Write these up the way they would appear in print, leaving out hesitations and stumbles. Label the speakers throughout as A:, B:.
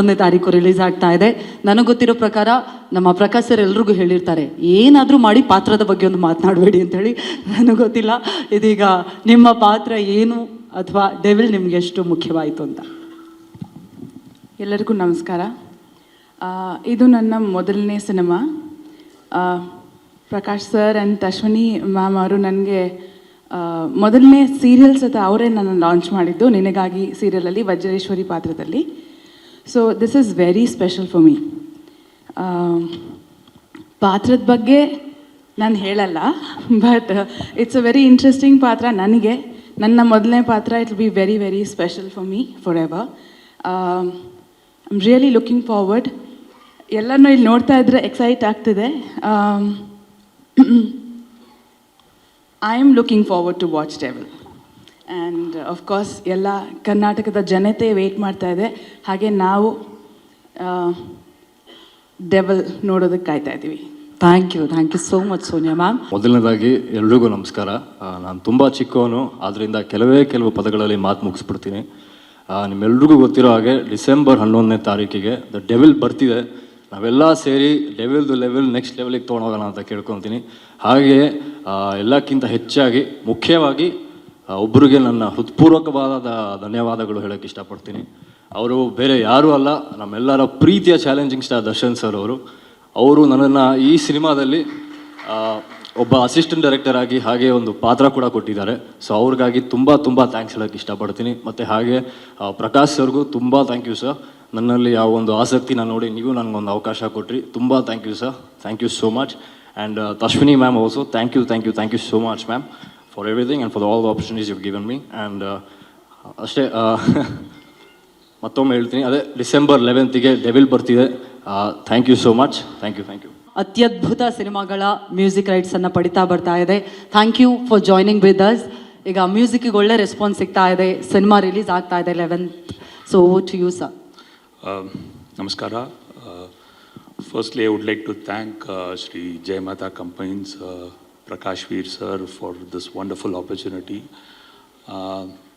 A: ಒಂದನೇ ತಾರೀಕು ರಿಲೀಸ್ ಆಗ್ತಾ ಇದೆ. ನನಗೆ ಗೊತ್ತಿರೋ ಪ್ರಕಾರ ನಮ್ಮ ಪ್ರಕಾಶ್ ಸರ್ ಎಲ್ರಿಗೂ ಹೇಳಿರ್ತಾರೆ, ಏನಾದರೂ ಮಾಡಿ ಪಾತ್ರದ ಬಗ್ಗೆ ಒಂದು ಮಾತನಾಡಬೇಡಿ ಅಂತೇಳಿ. ನನಗೆ ಗೊತ್ತಿಲ್ಲ ಇದೀಗ ನಿಮ್ಮ ಪಾತ್ರ ಏನು ಅಥವಾ ಡೆವಿಲ್ ನಿಮ್ಗೆ ಎಷ್ಟು ಮುಖ್ಯವಾಯಿತು ಅಂತ.
B: ಎಲ್ಲರಿಗೂ ನಮಸ್ಕಾರ. ಇದು ನನ್ನ ಮೊದಲನೇ cinema. Prakash sir and Ashwini ma'am ಅವರು ನನಗೆ ಮೊದಲನೇ ಸೀರಿಯಲ್ಸ್ ಅಥವಾ ಅವರೇ ನನ್ನ ಲಾಂಚ್ ಮಾಡಿದ್ದು ನಿನಗಾಗಿ ಸೀರಿಯಲಲ್ಲಿ ವಜ್ರೇಶ್ವರಿ ಪಾತ್ರದಲ್ಲಿ. So this is very special for me. ಪಾತ್ರದ ಬಗ್ಗೆ ನಾನು ಹೇಳಲ್ಲ, but it's a very interesting ಪಾತ್ರ. ನನಗೆ ನನ್ನ ಮೊದಲನೇ ಪಾತ್ರ it will be very very special for me for ever. I am really looking forward. ಎಲ್ಲನೂ ಇಲ್ಲಿ ನೋಡ್ತಾ ಇದ್ರೆ ಎಕ್ಸೈಟ್ ಆಗ್ತಿದೆ. I am looking forward to watch Devil. And of course ಎಲ್ಲ ಕರ್ನಾಟಕದ ಜನತೆ ವೆಯ್ಟ್ ಮಾಡ್ತಾ ಇದೆ. ಹಾಗೆ ನಾವು ಡೆವಿಲ್ ನೋಡೋದಕ್ಕೆ ಕಾಯ್ತಾ ಇದ್ದೀವಿ.
A: Thank you so much Sonia ma'am.
C: ಮೊದಲನೇದಾಗಿ ಎಲ್ರಿಗೂ ನಮಸ್ಕಾರ. ನಾನು ತುಂಬ ಚಿಕ್ಕವನು, ಆದ್ದರಿಂದ ಕೆಲವು ಪದಗಳಲ್ಲಿ ಮಾತು ಮುಗಿಸ್ಬಿಡ್ತೀನಿ. ನಿಮ್ಮೆಲ್ರಿಗೂ ಗೊತ್ತಿರೋ ಹಾಗೆ ಡಿಸೆಂಬರ್ 11ನೇ ತಾರೀಕಿಗೆ ದ ಡೆವಿಲ್ ಬರ್ತಿದೆ. ನಾವೆಲ್ಲ ಸೇರಿ ಡೆವಿಲ್ದು ಲೆವೆಲ್ ನೆಕ್ಸ್ಟ್ ಲೆವೆಲಿಗೆ ತೊಗೊಂಡೋಗೋಣ ಅಂತ ಕೇಳ್ಕೊತೀನಿ. ಹಾಗೆಯೇ ಎಲ್ಲಕ್ಕಿಂತ ಹೆಚ್ಚಾಗಿ ಮುಖ್ಯವಾಗಿ ಒಬ್ಬರಿಗೆ ನನ್ನ ಹೃತ್ಪೂರ್ವಕವಾದ ಧನ್ಯವಾದಗಳು ಹೇಳೋಕ್ಕೆ ಇಷ್ಟಪಡ್ತೀನಿ. ಅವರು ಬೇರೆ ಯಾರೂ ಅಲ್ಲ, ನಮ್ಮೆಲ್ಲರ ಪ್ರೀತಿಯ ಚಾಲೆಂಜಿಂಗ್ ಸ್ಟಾರ್ ದರ್ಶನ್ ಸರ್ ಅವರು ನನ್ನನ್ನು ಈ ಸಿನಿಮಾದಲ್ಲಿ ಒಬ್ಬ ಅಸಿಸ್ಟೆಂಟ್ ಡೈರೆಕ್ಟರ್ ಆಗಿ ಹಾಗೆ ಒಂದು ಪಾತ್ರ ಕೂಡ ಕೊಟ್ಟಿದ್ದಾರೆ. ಸೊ ಅವ್ರಿಗಾಗಿ ತುಂಬ ಥ್ಯಾಂಕ್ಸ್ ಹೇಳೋಕ್ಕೆ ಇಷ್ಟಪಡ್ತೀನಿ. ಮತ್ತು ಹಾಗೆ ಪ್ರಕಾಶ್ ಸರ್ಗೂ ತುಂಬ ಥ್ಯಾಂಕ್ ಯು ಸರ್. ನನ್ನಲ್ಲಿ ಯಾವ ಒಂದು ಆಸಕ್ತಿನ ನೋಡಿ ನೀವು ನನಗೊಂದು ಅವಕಾಶ ಕೊಟ್ರಿ. ತುಂಬ thank you sir, thank you so much. And Ashwini ma'am also thank you so much ma'am for everything and for all the opportunities you given me. And ಅಷ್ಟೇ ಮತ್ತೊಮ್ಮೆ ಹೇಳ್ತೀನಿ, ಅದೇ ಡಿಸೆಂಬರ್ 11ಗೆ ಡೆವಿಲ್ ಬರ್ತಿದೆ. Thank you so much. Thank you.
A: ಅತ್ಯದ್ಭುತ ಸಿನಿಮಾಗಳ music ರೈಟ್ಸನ್ನು ಪಡಿತಾ ಬರ್ತಾ ಇದೆ. Thank you for joining with us. ಈಗ ಮ್ಯೂಸಿಕ್ಗೆ ಒಳ್ಳೆ ರೆಸ್ಪಾನ್ಸ್ ಸಿಗ್ತಾ ಇದೆ. ಸಿನಿಮಾ ರಿಲೀಸ್ ಆಗ್ತಾ ಇದೆ 11th. So over to you sir.
D: Namaskara. Firstly, I would like to thank Shri Jai Mata Companies, Prakash Veer sir, for this wonderful opportunity.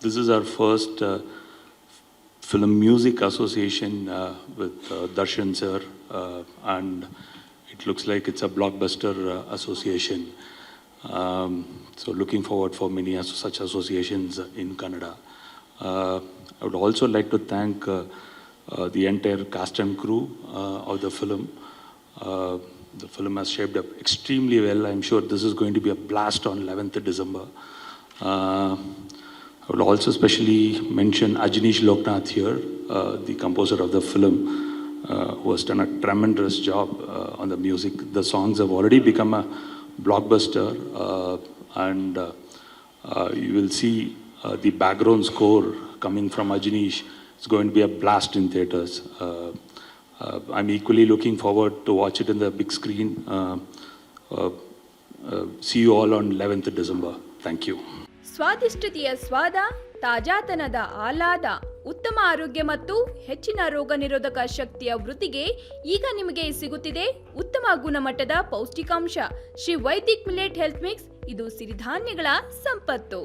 D: This is our first film music association with Darshan sir, and it looks like it's a blockbuster association. So looking forward for many such associations in Kannada. I would also like to thank the entire cast and crew of the film. The film has shaped up extremely well. I'm sure this is going to be a blast on 11th December. I would also specially mention Ajnish Loknath here, the composer of the film, who has done a tremendous job on the music. The songs have already become a blockbuster, and you will see the background score coming from Ajnish. It's going to be a blast in theaters. I'm equally looking forward to watch it in the big screen. See you all on 11th December. Thank you.
E: ಸ್ವಾದಿಷ್ಟತೆಯ ಸ್ವಾದ, ತಾಜಾತನದ ಆಹ್ಲಾದ, ಉತ್ತಮ ಆರೋಗ್ಯ ಮತ್ತು ಹೆಚ್ಚಿನ ರೋಗ ನಿರೋಧಕ ಶಕ್ತಿಯ ವೃದ್ಧಿಗೆ ಈಗ ನಿಮಗೆ ಸಿಗುತ್ತಿದೆ ಉತ್ತಮ ಗುಣಮಟ್ಟದ ಪೌಷ್ಟಿಕಾಂಶ Shri Vaidik millet health mix. ಇದು ಸಿರಿಧಾನ್ಯಗಳ ಸಂಪತ್ತು.